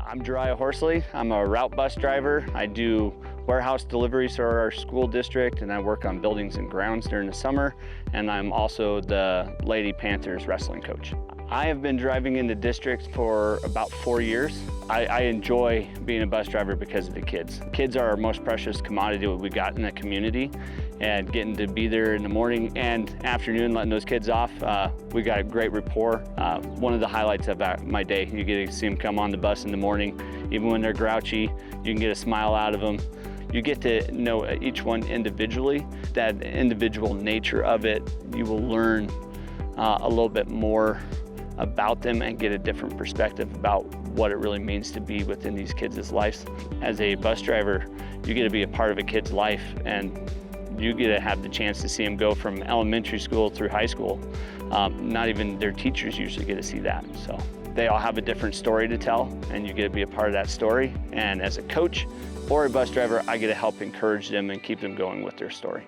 I'm Jeriah Horsley. I'm a route bus driver. I do warehouse deliveries for our school district, and I work on buildings and grounds during the summer, and I'm also the Lady Panthers wrestling coach. I have been driving in the district for about 4 years. I enjoy being a bus driver because of the kids. Kids are our most precious commodity that we got in the community, and getting to be there in the morning and afternoon, letting those kids off, we got a great rapport. One of the highlights of my day, you get to see them come on the bus in the morning. Even when they're grouchy, you can get a smile out of them. You get to know each one individually. That individual nature of it, you will learn a little bit more about them and get a different perspective about what it really means to be within these kids' lives. As a bus driver, you get to be a part of a kid's life, and you get to have the chance to see them go from elementary school through high school. Not even their teachers usually get to see that. So they all have a different story to tell, and you get to be a part of that story. And as a coach or a bus driver, I get to help encourage them and keep them going with their story.